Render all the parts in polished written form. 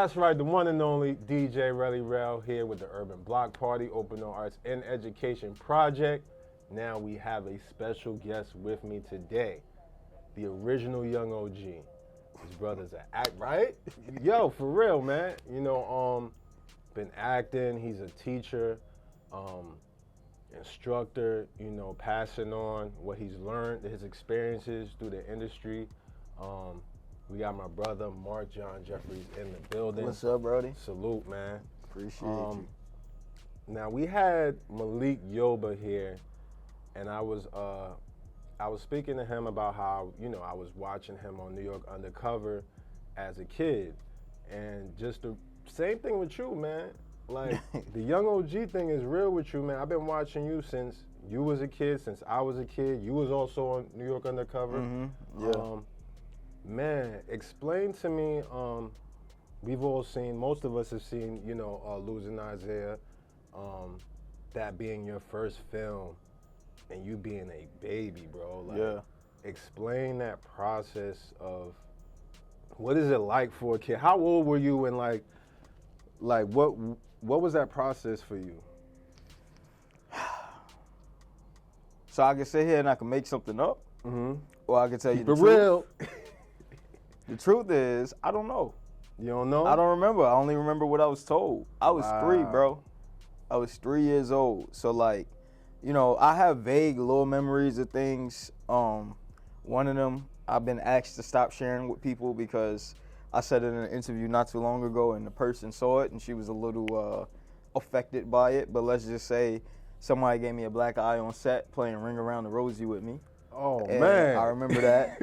That's right, the one and only DJ Relly Rel here with the Urban Block Party, Open Arts and Education Project. Now we have a special guest with me today, the original young OG. His brother's an act, right? Yo, for real, man. You know, been acting, he's a teacher, instructor, you know, passing on what he's learned, his experiences through the industry. We got my brother, Marc Jefferies, in the building. What's up, Brody? Salute, man. Appreciate you. Now, we had Malik Yoba here, and I was speaking to him about how, you know, I was watching him on New York Undercover as a kid. And just the same thing with you, man. Like, the young OG thing is real with you, man. I've been watching you since you was a kid, since I was a kid. You was also on New York Undercover. Mm-hmm. Yeah. Man, explain to me, we've all seen, most of us have seen, you know, Losing Isaiah, that being your first film and you being a baby, bro. Like, yeah. Explain that process of what is it like for a kid? How old were you and like what was that process for you? So I can sit here and I can make something up, or I can tell you the truth. Real. The truth is, I don't know. You don't know? I don't remember. I only remember what I was told. I was 3, bro. I was 3 years old. So like, you know, I have vague little memories of things. One of them, I've been asked to stop sharing with people because I said it in an interview not too long ago and the person saw it and she was a little affected by it. But let's just say somebody gave me a black eye on set playing Ring Around the Rosie with me. Oh, and man. I remember that.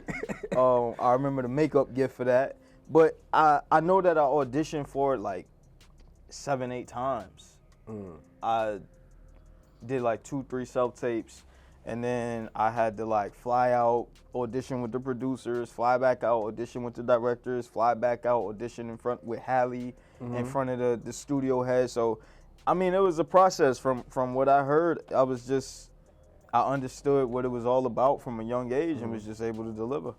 I remember the makeup gift for that. But I know that I auditioned for it like 7, 8 times. I did like 2, 3 self-tapes, and then I had to like fly out, audition with the producers, fly back out, audition with the directors, fly back out, audition in front with Hallie, in front of the studio head. So, I mean, it was a process. From what I heard, I understood what it was all about from a young age and was just able to deliver.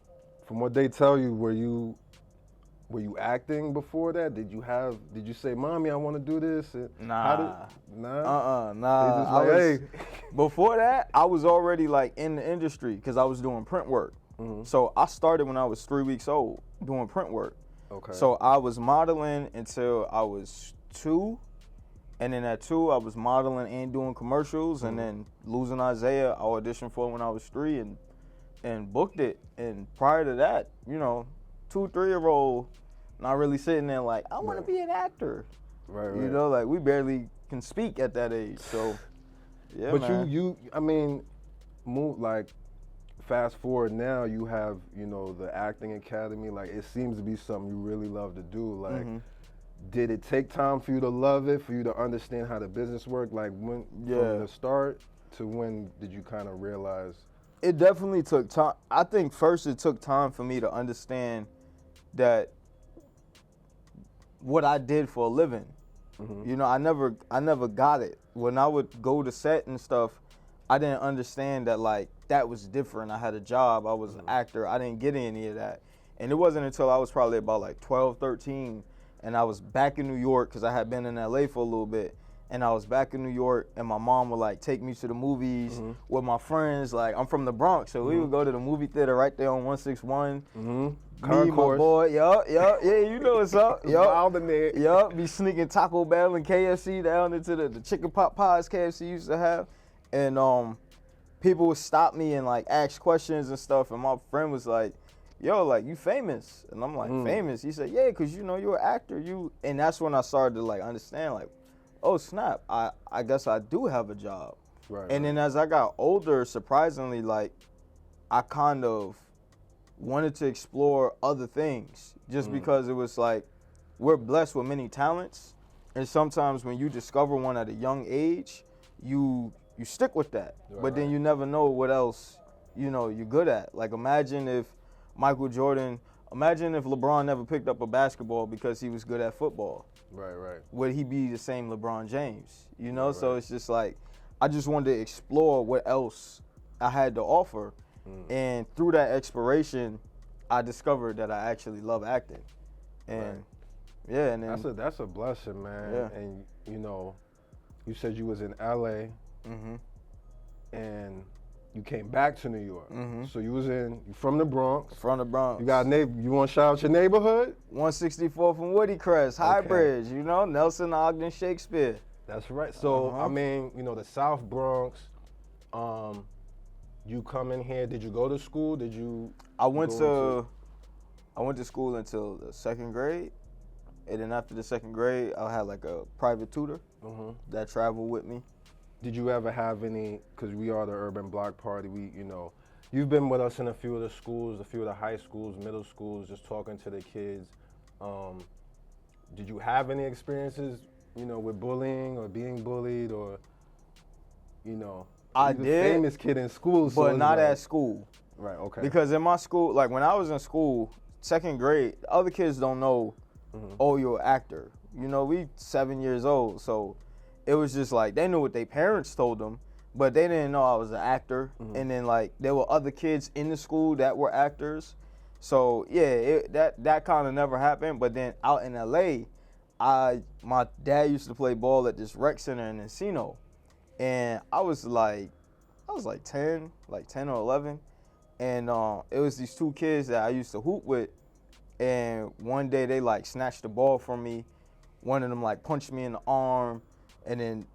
From what they tell you, were you acting before that? Did you say, "Mommy, I want to do this"? Nah. Nah. Nah. Hey. Before that, I was already like in the industry because I was doing print work. So I started when I was 3 weeks old doing print work. Okay. So I was modeling until I was 2. And then at 2, I was modeling and doing commercials, and then Losing Isaiah, I auditioned for when I was 3 and booked it. And prior to that, you know, 2, 3-year-old, not really sitting there like, I want to be an actor. Right. You know, like we barely can speak at that age. So, yeah, but man. I mean, fast forward now, you have, you know, the acting academy. Like, it seems to be something you really love to do. Like. Did it take time for you to love it, for you to understand how the business worked? Like, when from the start to when did you kind of realize? It definitely took time. I think first it took time for me to understand that what I did for a living. You know, I never got it. When I would go to set and stuff, I didn't understand that like that was different. I had a job, I was an actor, I didn't get any of that. And it wasn't until I was probably about like 12, 13, and I was back in New York because I had been in LA for a little bit, and I was back in New York, and my mom would like take me to the movies with my friends. Like, I'm from the Bronx, so we would go to the movie theater right there on 161. Me, my boy, yeah, you know what's up. Be sneaking Taco Bell and KFC down into the chicken pot pies KFC used to have, and people would stop me and like ask questions and stuff, and my friend was like, yo, like, you famous? And I'm like, famous? He said, yeah, because, you know, you're an actor. And that's when I started to, like, understand, like, oh, snap, I guess I do have a job. Right. And then as I got older, surprisingly, like, I kind of wanted to explore other things just because it was, like, we're blessed with many talents. And sometimes when you discover one at a young age, you stick with that. Right. But then you never know what else, you know, you're good at. Like, imagine if LeBron never picked up a basketball because he was good at football. Right. Would he be the same LeBron James? You know, so it's just like, I just wanted to explore what else I had to offer. And through that exploration, I discovered that I actually love acting. And Yeah, and then that's a blessing, man. Yeah. And you know, you said you was in LA, and you came back to New York. So you from the Bronx. From the Bronx. You got a neighbor. You want to shout out your neighborhood? 164 from Woody Crest, High Bridge. You know, Nelson, Ogden, Shakespeare. That's right. So I mean, you know, the South Bronx. You come in here. Did you go to school? Did you? I went to school until the 2nd grade, and then after the 2nd grade, I had like a private tutor that traveled with me. Did you ever have any? Because we are the Urban Block Party. You've been with us in a few of the schools, a few of the high schools, middle schools, just talking to the kids. Did you have any experiences, you know, with bullying or being bullied or, you know? I did. The famous kid in school, but not at school. Right. Okay. Because in my school, like when I was in school, 2nd grade, other kids don't know, oh, you're an actor. You know, we 7 years old, so it was just like they knew what their parents told them, but they didn't know I was an actor. And then like there were other kids in the school that were actors, so yeah, that kind of never happened. But then out in LA, my dad used to play ball at this rec center in Encino, and I was like 10 or 11, and it was these 2 kids that I used to hoop with, and one day they like snatched the ball from me. One of them like punched me in the arm, and then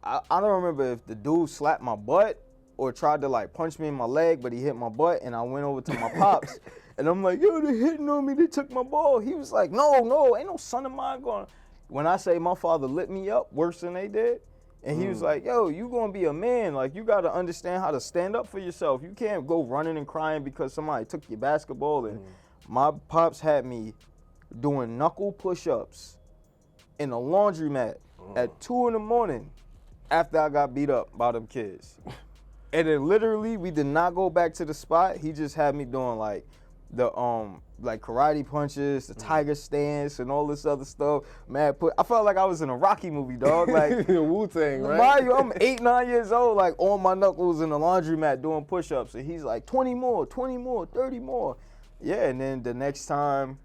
I don't remember if the dude slapped my butt or tried to like punch me in my leg, but he hit my butt, and I went over to my pops, and I'm like, yo, they hitting on me, they took my ball. He was like, no, ain't no son of mine going. When I say my father lit me up worse than they did, and he was like, yo, you gonna be a man, like you gotta understand how to stand up for yourself. You can't go running and crying because somebody took your basketball. And my pops had me doing knuckle push-ups in a laundromat at 2 in the morning after I got beat up by them kids. And then literally we did not go back to the spot. He just had me doing like the like karate punches, the tiger stance, and all this other stuff. I felt like I was in a Rocky movie, dog. Like Wu-Tang, right? Mario, I'm 8, 9 years old, like on my knuckles in the laundromat doing push-ups, and he's like 20 more, 30 more. Yeah, and then the next time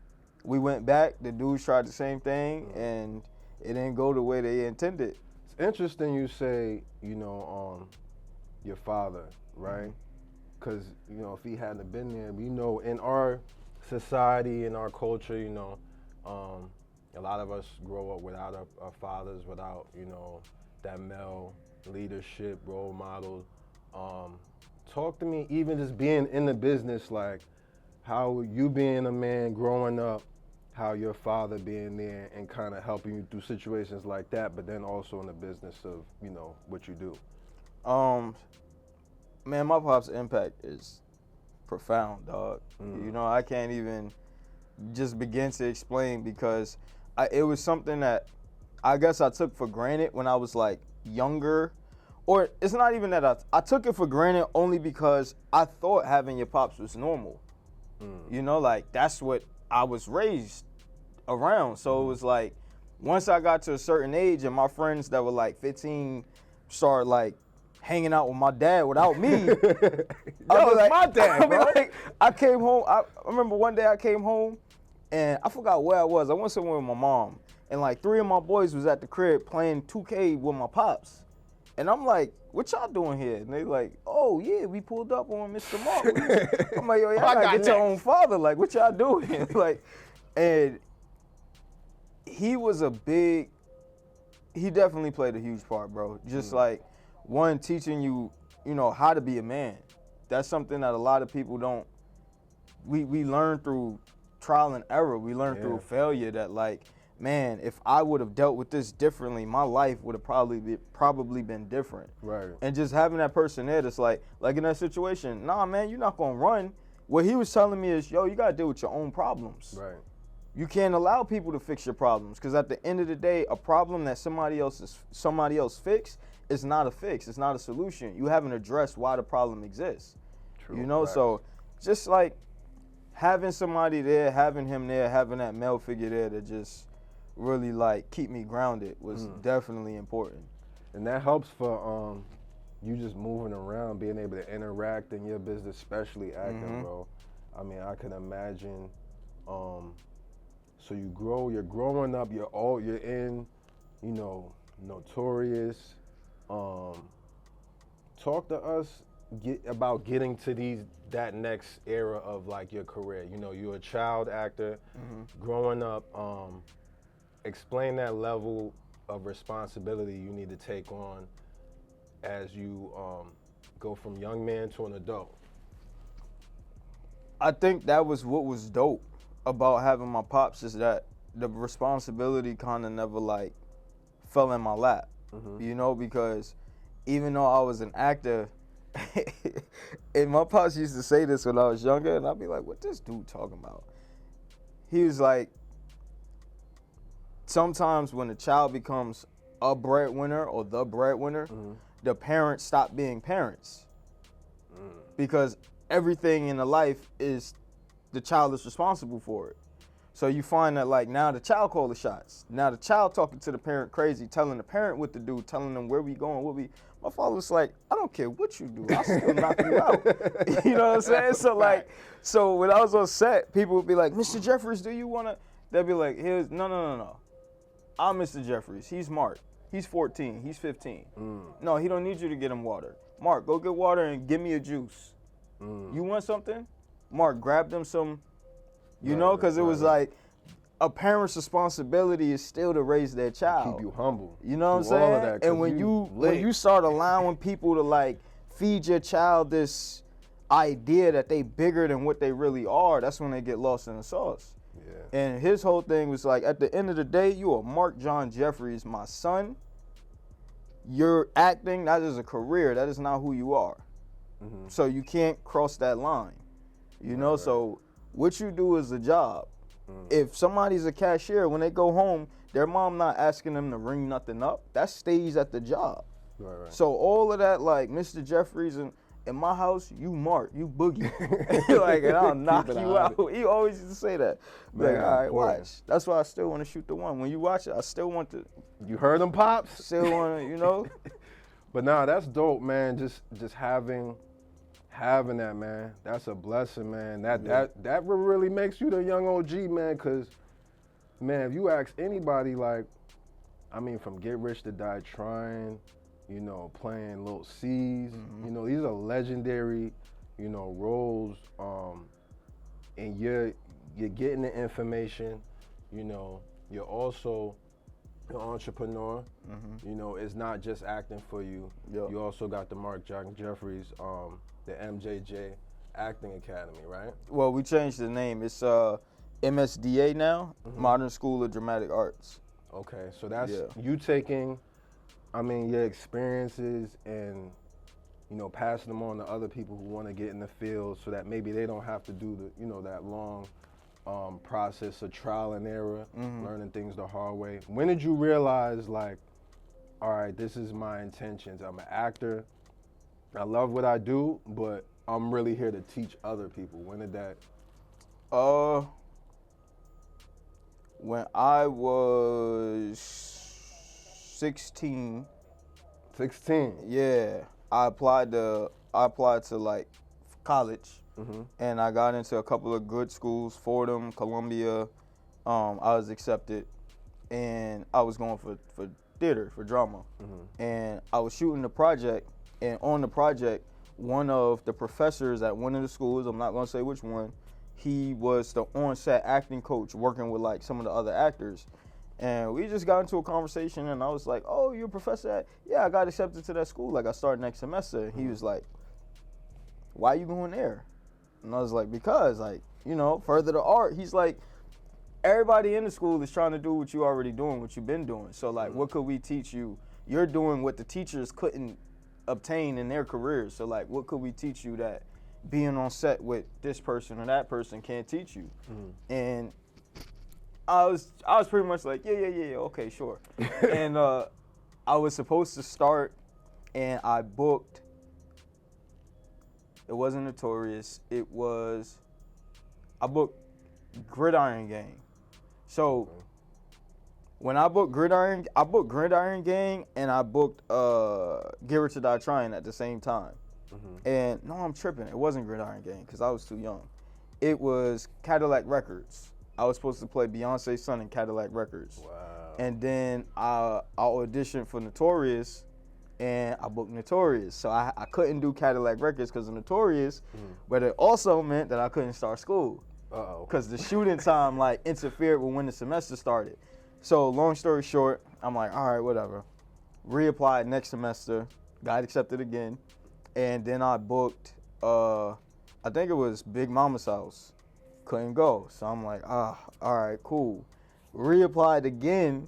we went back, the dudes tried the same thing, and it didn't go the way they intended. It's interesting you say, you know, your father, right? Because, you know, if he hadn't been there, you know, in our society, in our culture, you know, a lot of us grow up without our fathers, without, you know, that male leadership, role model. Talk to me, even just being in the business, like how you being a man growing up, how your father being there and kind of helping you through situations like that, but then also in the business of, you know, what you do. Man, my pop's impact is profound, dog. You know, I can't even just begin to explain because it was something that I guess I took for granted when I was like younger. Or it's not even that I took it for granted only because I thought having your pops was normal. You know, like that's what I was raised around. So it was like once I got to a certain age and my friends that were like 15 started like hanging out with my dad without me. Yo, it's my dad, bro. Like, I came home. I remember one day I came home and I forgot where I was. I went somewhere with my mom, and like 3 of my boys was at the crib playing 2K with my pops. And I'm like, what y'all doing here? And they like, oh yeah, we pulled up on Mr. Marc. I'm like, yo, y'all gotta get your own father. Like, what y'all doing? Like, and he definitely played a huge part, bro. Just like, one, teaching you, you know, how to be a man. That's something that a lot of people don't, we learn through trial and error. We learn through failure that like, man, if I would have dealt with this differently, my life would have probably been different. Right. And just having that person there that's like in that situation, nah, man, you're not gonna run. What he was telling me is, yo, you gotta deal with your own problems. Right. You can't allow people to fix your problems, because at the end of the day, a problem that somebody else fixed is not a fix. It's not a solution. You haven't addressed why the problem exists. True. You know, so just like having somebody there, having him there, having that male figure there to just really like keep me grounded was definitely important. And that helps for you just moving around, being able to interact in your business, especially acting, bro. I mean, I can imagine So you're growing up, you're in, you know, Notorious. Talk to us about getting to that next era of like your career. You know, you're a child actor, growing up. Explain that level of responsibility you need to take on as you go from young man to an adult. I think that was what was dope about having my pops, is that the responsibility kind of never like fell in my lap, you know, because even though I was an actor, and my pops used to say this when I was younger, and I'd be like, what this dude talking about? He was like, sometimes when a child becomes a breadwinner or the breadwinner, the parents stop being parents. Because everything in the life is the child is responsible for it. So you find that like now the child call the shots. Now the child talking to the parent crazy, telling the parent what to do, telling them where we going, my father was like, I don't care what you do, I'll still knock you out. You know what I'm saying? So when I was on set, people would be like, Mr. Jefferies, do you wanna? They'd be like, no. I'm Mr. Jefferies, he's Marc. He's 14, he's 15. No, he don't need you to get him water. Marc, go get water and give me a juice. You want something? Marc, grab them some, you know, because it was like a parent's responsibility is still to raise their child. Keep you humble. You know what I'm saying? All of that, and when you start allowing people to like feed your child this idea that they bigger than what they really are, that's when they get lost in the sauce. Yeah. And his whole thing was like, at the end of the day, you are Marc John Jefferies, my son. You're acting, that is a career, that is not who you are. So you can't cross that line, you know? Right. So what you do is a job. If somebody's a cashier, when they go home, their mom not asking them to ring nothing up, that stays at the job. Right. So all of that, like Mr. Jefferies and in my house, you Marc, you boogie. Like, and I'll knock you out. He always used to say that. Man, like, all right, watch. That's why I still want to shoot the one. When you watch it, I still want to. You heard them, Pops? Still want to, you know? But nah, that's dope, man. Just having that, man. That's a blessing, man. That really makes you the young OG, man, because, man, if you ask anybody, like, I mean, from Get Rich to Die Trying, you know, playing Little C's, you know, these are legendary, you know, roles, and you're getting the information, you know, you're also an entrepreneur, you know, it's not just acting for you. Yep. You also got the Marc John Jefferies, the MJJ Acting Academy, right? Well, we changed the name. It's MSDA now, Modern School of Dramatic Arts. Okay, so that's you taking, I mean, your experiences and, you know, passing them on to other people who want to get in the field so that maybe they don't have to do the, you know, that long process of trial and error, learning things the hard way. When did you realize, like, all right, this is my intentions. I'm an actor. I love what I do, but I'm really here to teach other people. When did that? When I was 16. 16? Yeah. I applied to like college, and I got into a couple of good schools, Fordham, Columbia. I was accepted, and I was going for theater, for drama. And I was shooting the project, and on the project, one of the professors at one of the schools, I'm not gonna say which one, he was the on-set acting coach working with like some of the other actors. And we just got into a conversation, and I was like, oh, you're a professor? Yeah, I got accepted to that school. Like, I start next semester. And he was like, why you going there? And I was like, because, like, you know, further the art. He's like, everybody in the school is trying to do what you already doing, what you've been doing. So, like, what could we teach you? You're doing what the teachers couldn't obtain in their careers. So, like, what could we teach you that being on set with this person or that person can't teach you? And I was pretty much like, yeah, okay, sure. And I was supposed to start, and I booked. It wasn't Notorious. I booked Gridiron Gang. So when I booked Gridiron Gang, and I booked Get Rich to Die Trying at the same time. And no, I'm tripping. It wasn't Gridiron Gang because I was too young. It was Cadillac Records. I was supposed to play Beyonce's son in Cadillac Records. Wow. And then I auditioned for Notorious, and I booked Notorious. So I couldn't do Cadillac Records because of Notorious, but it also meant that I couldn't start school. Uh-oh. Because the shooting time like interfered with when the semester started. So long story short, I'm like, all right, whatever. Reapplied next semester, got accepted again, and then I booked, I think it was Big Mama's house. Couldn't go. So I'm like, all right, cool. Reapplied again,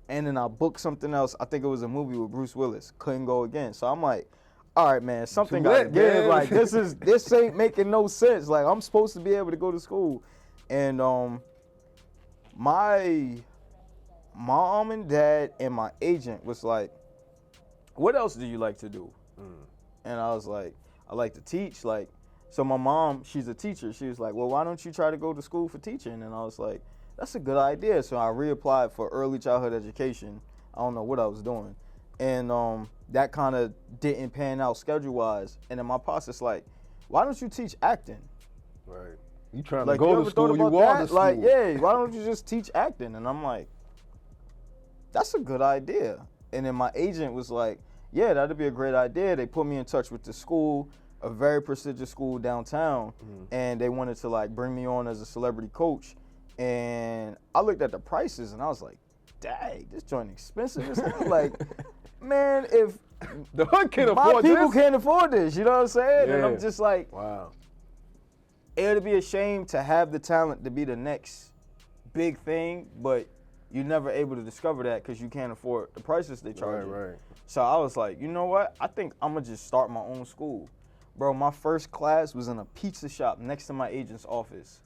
and then I booked something else. I think it was a movie with Bruce Willis. Couldn't go again. So I'm like, all right, man, something got to give. Like, this ain't making no sense. Like, I'm supposed to be able to go to school. And my mom and dad and my agent was like, what else do you like to do? And I was like, I like to teach. Like, so my mom, she's a teacher. She was like, well, why don't you try to go to school for teaching? And I was like, that's a good idea. So I reapplied for early childhood education. I don't know what I was doing. And that kind of didn't pan out schedule-wise. And then my process like, why don't you teach acting? Right. You trying like, to go to school, you are to school. Like, yeah, why don't you just teach acting? And I'm like, that's a good idea. And then my agent was like, yeah, that'd be a great idea. They put me in touch with the school, a very prestigious school downtown, and they wanted to like bring me on as a celebrity coach. And I looked at the prices and I was like, dang, this joint expensive as hell. Like, man, if the hood can't my afford people this, can't afford this, you know what I'm saying? Yeah. And I'm just like, wow. It'd be a shame to have the talent to be the next big thing, but you're never able to discover that because you can't afford the prices they charge you. Right. So I was like, you know what? I think I'm gonna just start my own school. Bro, my first class was in a pizza shop next to my agent's office.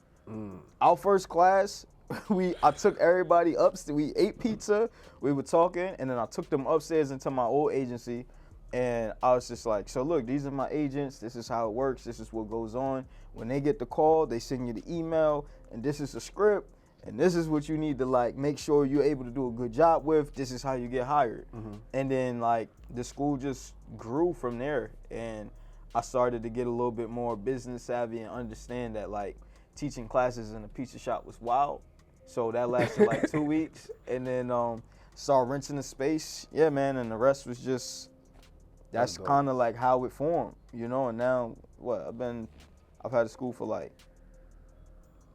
Our first class, I took everybody upstairs. We ate pizza, we were talking, and then I took them upstairs into my old agency, and I was just like, so look, these are my agents, this is how it works, this is what goes on. When they get the call, they send you the email, and this is the script, and this is what you need to like make sure you're able to do a good job with, this is how you get hired. And then like the school just grew from there, and I started to get a little bit more business savvy and understand that like teaching classes in a pizza shop was wild. So that lasted like 2 weeks, and then started renting the space. Yeah, man, and the rest was just, that's kind of like how it formed, you know. And now, I've had a school for like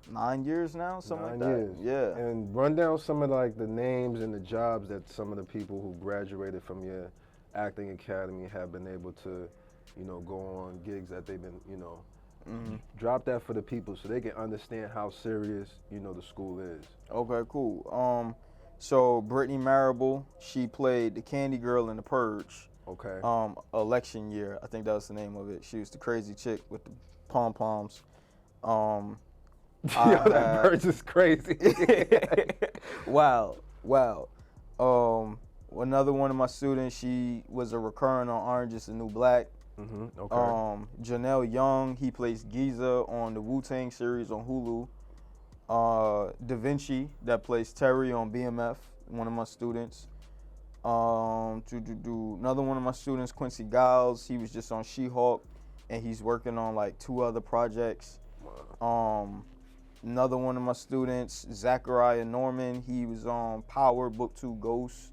9 years now, something like that. 9 years. Yeah. And run down some of like the names and the jobs that some of the people who graduated from your acting academy have been able to, you know, go on gigs that they've been, you know. Drop that for the people so they can understand how serious, you know, the school is. Okay, cool. So Brittany Marable, she played the Candy Girl in The Purge. Okay. Election year, I think that was the name of it. She was the crazy chick with the pom-poms. Yo, that Purge is crazy. Wow. Another one of my students, she was a recurring on Orange is the New Black. Okay. Janelle Young, he plays Giza on the Wu-Tang series on Hulu. Da Vinci, that plays Terry on BMF, one of my students. Another one of my students, Quincy Giles, he was just on She-Hulk, and he's working on like 2 other projects. Another one of my students, Zachariah Norman, he was on Power Book 2 Ghost.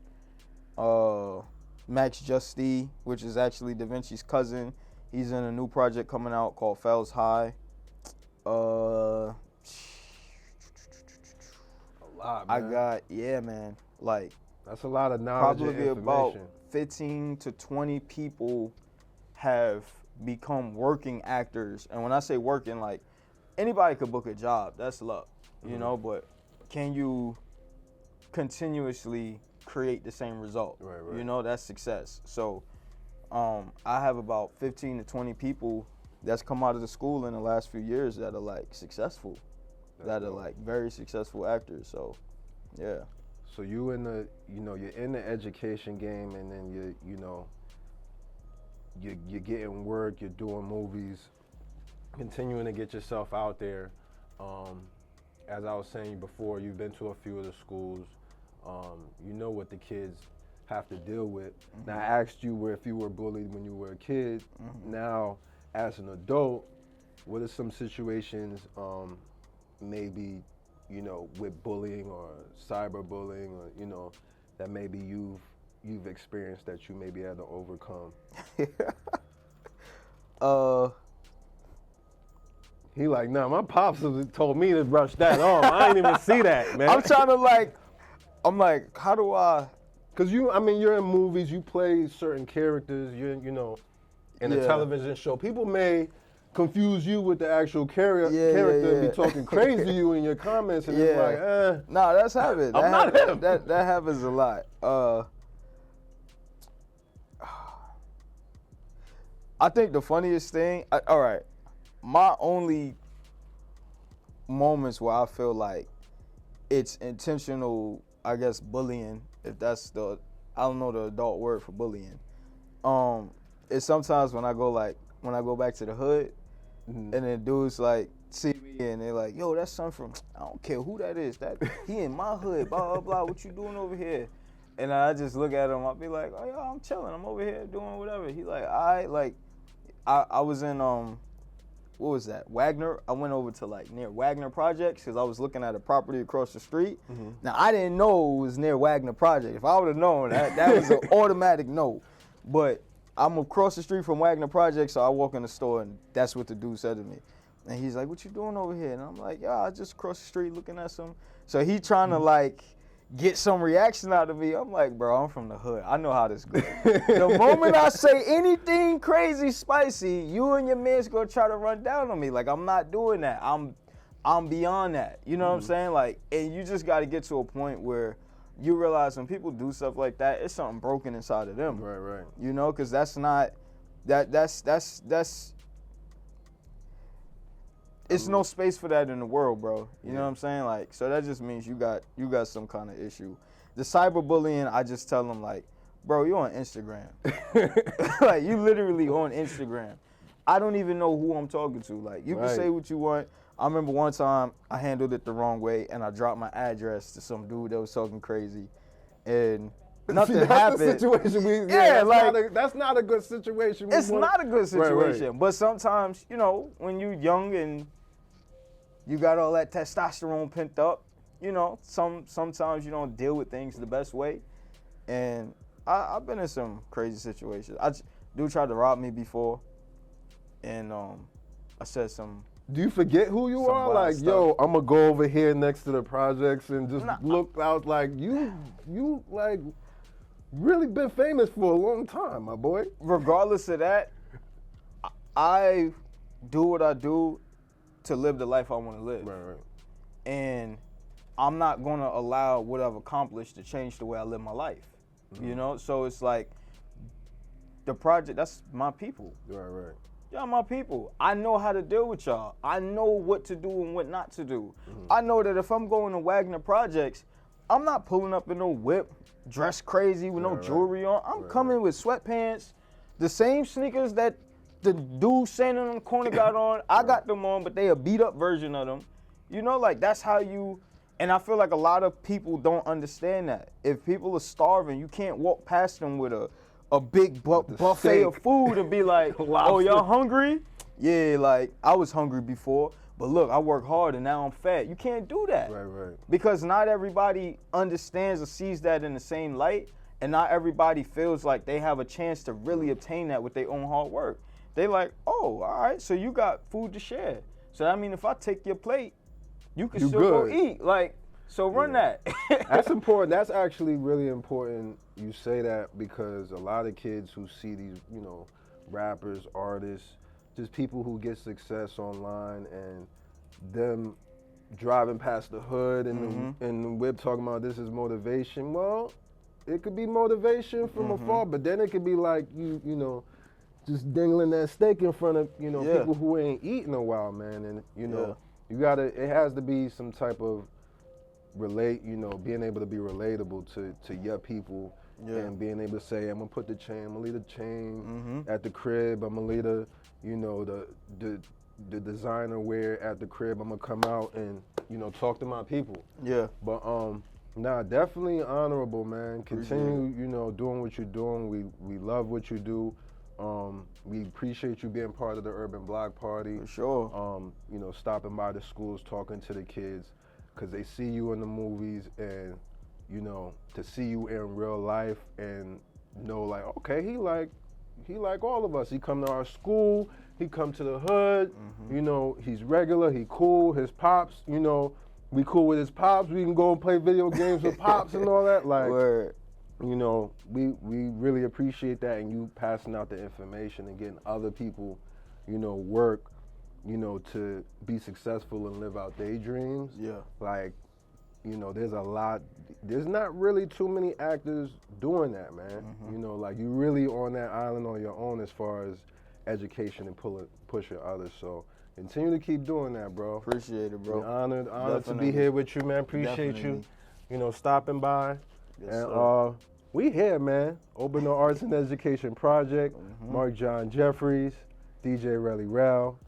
Max Justy, which is actually Da Vinci's cousin. He's in a new project coming out called Fells High. A lot, man. Like, that's a lot of knowledge and information. Probably about 15 to 20 people have become working actors. And when I say working, like, anybody could book a job. That's luck, you know, but can you continuously create the same result? Right. You know, that's success. So I have about 15 to 20 people that's come out of the school in the last few years that are like successful, that are like very successful actors. So yeah. So you in the, you know, you're in the education game, and then you're getting work, you're doing movies, continuing to get yourself out there. As I was saying before, you've been to a few of the schools. You know what the kids have to deal with. Now, I asked you if you were bullied when you were a kid. Now, as an adult, what are some situations maybe you know, with bullying or cyberbullying, or, you know, that maybe you've experienced that you maybe had to overcome? He like, nah, my pops told me to brush that off. I didn't even see that, man. I'm trying to I'm like, how do I? Cause you're in movies, you play certain characters, you know, in a television show. People may confuse you with the actual character and be talking crazy to you in your comments, and it's like, Nah, that's habit. I'm not him. That happens a lot. I think the funniest thing, all right, my only moments where I feel like it's intentional, I guess, bullying, if that's I don't know the adult word for bullying. It's sometimes when I go back to the hood, and then dudes like see me and they're like, yo, that's son from, I don't care who that is, he in my hood, blah, blah, blah, what you doing over here? And I just look at him, I'll be like, oh, yo, I'm chilling, I'm over here doing whatever. He like, I was in, what was that, Wagner? I went over to near Wagner Projects because I was looking at a property across the street. Now, I didn't know it was near Wagner Project. If I would have known, that was an automatic no. But I'm across the street from Wagner Project, so I walk in the store, and that's what the dude said to me. And he's like, what you doing over here? And I'm like, yeah, I just crossed the street looking at some. So he trying to get some reaction out of me. I'm like, bro, I'm from the hood. I know how this goes. The moment I say anything crazy, spicy, you and your man's gonna try to run down on me. Like, I'm not doing that. I'm beyond that. You know what I'm saying? And you just gotta get to a point where you realize when people do stuff like that, it's something broken inside of them. Right. You know, because that's not, that's it's no space for that in the world, bro. You know what I'm saying? So that just means you got some kind of issue. The cyberbullying, I just tell them bro, you on Instagram. You literally on Instagram. I don't even know who I'm talking to. You can say what you want. I remember one time I handled it the wrong way and I dropped my address to some dude that was talking crazy, and nothing happened. That's the situation that's not a good situation. It's not a good situation. Right. But sometimes, you know, when you're young and you got all that testosterone pent up, you know, sometimes you don't deal with things the best way. And I've been in some crazy situations. Dude tried to rob me before, and I said some. Do you forget who you are? Yo, I'm gonna go over here next to the projects and just look out you really been famous for a long time, my boy. Regardless of that, I do what I do to live the life I want to live. Right. And I'm not gonna allow what I've accomplished to change the way I live my life. You know? So it's the project, that's my people. Right. Y'all my people. I know how to deal with y'all. I know what to do and what not to do. I know that if I'm going to Wagner Projects, I'm not pulling up in no whip, dressed crazy with no jewelry on. I'm coming with sweatpants, the same sneakers that the dude standing on the corner got on. I got them on, but they a beat up version of them. You know, that's how you, and I feel like a lot of people don't understand that. If people are starving, you can't walk past them with a big buffet of food and be like, oh, y'all hungry? Yeah, I was hungry before, but look, I work hard and now I'm fat. You can't do that. Right. Because not everybody understands or sees that in the same light, and not everybody feels like they have a chance to really obtain that with their own hard work. They oh, all right, so you got food to share. So I mean, if I take your plate, you can still go eat. So run that. That's important. That's actually really important you say that, because a lot of kids who see these, you know, rappers, artists, just people who get success online, and them driving past the hood and the whip talking about this is motivation. Well, it could be motivation from afar, but then it could be you know, just dangling that steak in front of, you know, people who ain't eating a while, man. And, you know, it has to be some type of being able to be relatable to your people, and being able to say, I'm gonna put the chain, I'm gonna leave the chain at the crib, I'm gonna leave the, you know, the designer wear at the crib, I'm gonna come out and, you know, talk to my people. Yeah. But definitely honorable, man. Continue, you know, doing what you're doing. We love what you do. We appreciate you being part of the Urban Block Party. For sure. You know, stopping by the schools, talking to the kids. because they see you in the movies, and you know, to see you in real life and know like, okay, he like all of us. He come to our school, he come to the hood, you know, he's regular, he cool, his pops, you know, we cool with his pops, we can go and play video games with pops and all that. Like, Word. you know, we really appreciate that, and you passing out the information and getting other people, you know, work, you know, to be successful and live out their dreams. Yeah. Like, you know, there's not really too many actors doing that, man. You know, like, you really on that island on your own as far as education and pushing others. So continue to keep doing that, bro. Appreciate it, bro. Honored Definitely. to be here with you, man. Appreciate you, you know, stopping by. Yes, and sir. we here, man. Open the Arts and Education Project. Marc John Jefferies, DJ Relly Rel.